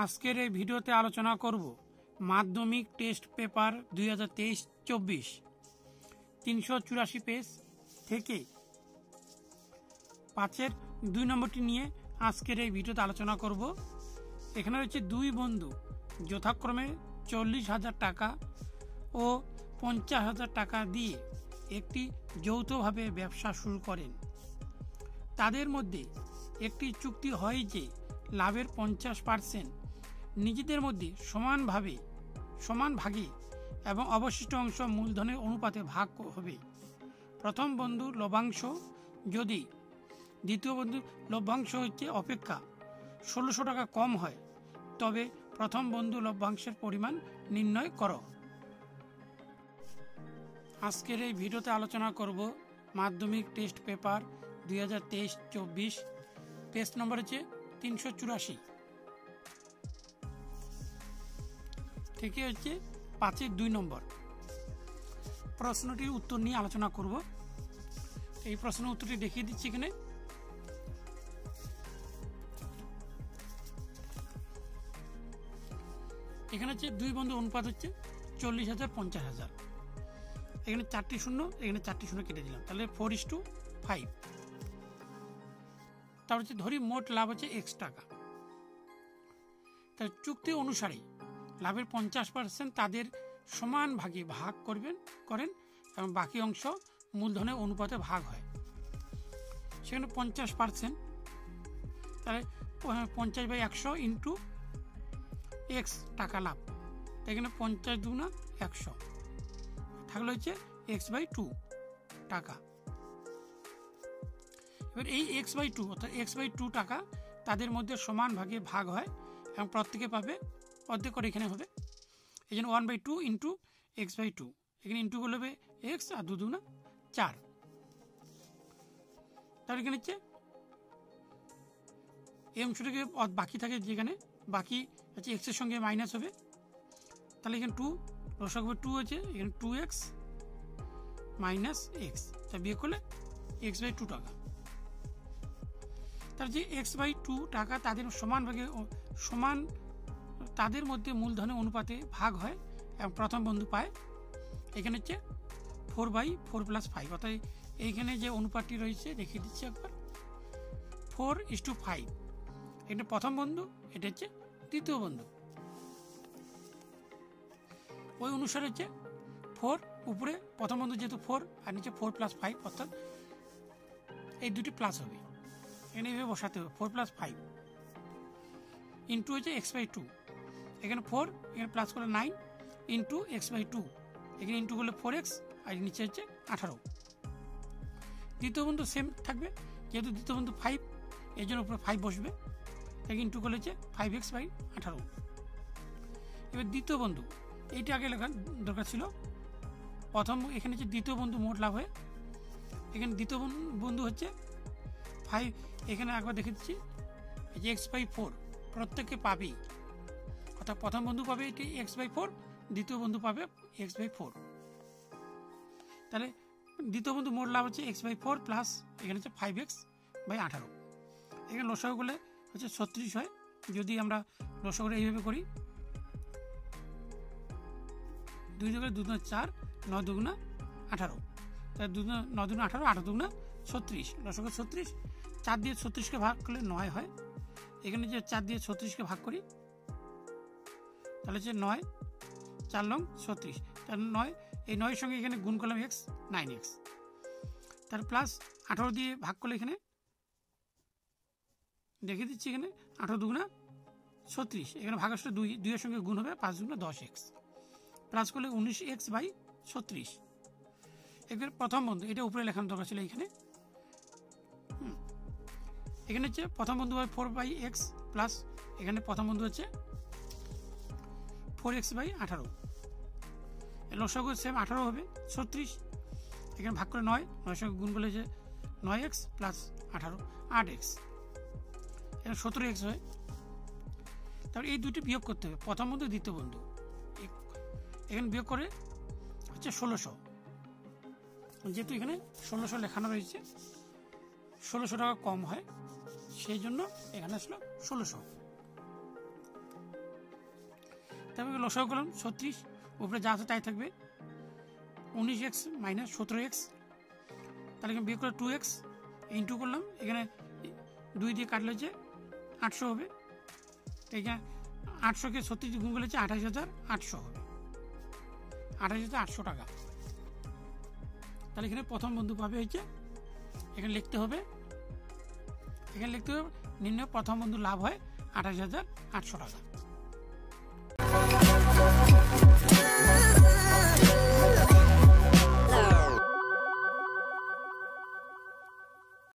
আজকের এই ভিডিওতে আলোচনা করব মাধ্যমিক টেস্ট পেপার 2023-24 384 পেজ থেকে 5-এর 2 নম্বরটি নিয়ে আজকের এই ভিডিওতে আলোচনা করব। এখানে রয়েছে দুই বন্ধু যথাক্রমে 40,000 টাকা ও 50,000 টাকা দিয়ে একটি যৌথভাবে ব্যবসা শুরু করেন। তাদের মধ্যে একটি চুক্তি হয় যে লাভের 50% নিজেদের মধ্যে সমান ভাগে এবং অবশিষ্ট অংশ মূলধনের অনুপাতে ভাগ হবে। প্রথম বন্ধুর লভ্যাংশ যদি দ্বিতীয় বন্ধুর লভ্যাংশ অপেক্ষা 1600 টাকা কম হয় তবে প্রথম বন্ধু লভ্যাংশের পরিমাণ নির্ণয় করো। আজকের এই ভিডিওতে আলোচনা করব মাধ্যমিক টেস্ট পেপার 2023-24 পেজ নম্বর 384 থেকে 5-এর 2 নম্বর প্রশ্নটির উত্তর নিয়ে আলোচনা করব। এই প্রশ্নের উত্তরটি দেখিয়ে দিচ্ছি। এখানে দুই বন্ধুর অনুপাত 40,000 50,000। এখানে 4টি শূন্য, এখানে 4টি শূন্য কেটে দিলাম, তাহলে 4:5। তারপর ধরি মোট লাভ X টাকা। তাহলে চুক্তি অনুসারে লাভের 50% তাদের সমান ভাগে ভাগ করেন এবং বাকি অংশ মূলধনের অনুপাতে ভাগ হয়। সেখানে 50%, তাহলে 50/100 ইন্টু X টাকা লাভ। এখানে 50 দুগুণা 100 থাকলে X/2 টাকা। এবার এই X/2 অর্থাৎ X/2 টাকা তাদের মধ্যে সমান ভাগে ভাগ হয় এবং প্রত্যেকে পাবে অর্ধেক করে। এখানে হবে এই জন্য 1/2 ইন্টু X/2, এখানে ইন্টু করলে হবে X আর 2 দুগুণা 4। তাহলে এখানে এই অংশটাকে বাকি থাকে, যেখানে বাকি X এর সঙ্গে মাইনাস হবে, তাহলে এখানে 2 লসাগু 2 এখানে 2X মাইনাস X, তা বিয়োগ করলে X/2 টাকা। তার X/2 টাকা তাদের তাদের মধ্যে মূলধনের অনুপাতে ভাগ হয় এবং প্রথম বন্ধু পায়। এখানে 4/4 + 5, অর্থাৎ এইখানে যে অনুপাতটি রয়েছে দেখিয়ে দিচ্ছি একবার, 4:5। এটা প্রথম বন্ধু, এটা দ্বিতীয় বন্ধু। ওই অনুসারে 4 উপরে প্রথম বন্ধু যেহেতু 4 আর নিচে 4 + 5, অর্থাৎ এই দুটি প্লাস হবে। এখানে এইভাবে বসাতে হবে 4 + 5 ইন্টু X/2। এখানে 4, এখানে প্লাস করলে 9 ইন্টু X/2, এখানে ইন্টু করলে 4X আর নিচে 18। দ্বিতীয় বন্ধু সেম থাকবে, যেহেতু দ্বিতীয় বন্ধু 5, এই জন্য উপরে 5 বসবে, এখানে ইন্টু করলে 5X/18। এবার দ্বিতীয় বন্ধু এইটা আগে লেখার দরকার ছিল। প্রথম এখানে দ্বিতীয় বন্ধু মোট লাভ হয়, এখানে দ্বিতীয় বন্ধু 5, এখানে একবার দেখে দিচ্ছি X/4 প্রত্যেককে পাবেই, অর্থাৎ প্রথম বন্ধু পাবে এটি X/4, দ্বিতীয় বন্ধু পাবে X/4। তাহলে দ্বিতীয় বন্ধু মোট লাভ X/4 প্লাস এখানে 5X/18। এখানে লসাগু করলে 36 হয়, যদি আমরা লসাগু এইভাবে করি 2 × 2 = 4, 9 দুগুণা 18, তাহলে 9 দুগুণা 18, 8 দুগুণা 36, লসাগু 36। 4 দিয়ে 36কে ভাগ করলে 9 হয়। এখানে 4 দিয়ে 36কে ভাগ করি, তাহলে 9, 4 লং 36, তাহলে 9, এই 9 এর সঙ্গে এখানে গুণ করলাম X, 9X। তাহলে প্লাস 18 দিয়ে ভাগ করলে এখানে দেখে দিচ্ছি, এখানে 18 দুগুণা 36, এখানে ভাগাংশটা 2 এর সঙ্গে গুণ হবে 5 দুগুণা 10X, প্লাস করলে 19X/36। এখানে প্রথম বন্ধু এটা উপরে লেখানো দরকার ছিল। এখানে প্রথম বন্ধু হয় 4/X প্লাস এখানে প্রথম বন্ধু 4X/18। লসাগু সেম 18 হবে 36, এখানে ভাগ করে 9, 9 সঙ্গে গুণ করলে 9X প্লাস 18 8X, এখানে 17X হয়। তারপর এই দুটি বিয়োগ করতে হবে, প্রথম বন্ধু দ্বিতীয় বন্ধু। এখানে বিয়োগ করে 1600, যেহেতু এখানে 1600 লেখানো রয়েছে, 1600 টাকা কম হয়, সেই জন্য এখানে আসলো 1600। তারপরে লসাগু করলাম 36, উপরে যা আছে তাই থাকবে, 19x মাইনাস 17x, তাহলে এখানে বিয়োগ করে 2x ইন্টু করলাম, এখানে 2 দিয়ে কাটলে হচ্ছে 800 হবে, তো এখানে 800কে 36 গুণ করলে হচ্ছে 28,800 হবে, 28,800 টাকা। তাহলে এখানে প্রথম বন্ধু পাবে হচ্ছে, এখানে লিখতে হবে নির্ণয় প্রথম বন্ধু লাভ হয় 28,800 টাকা।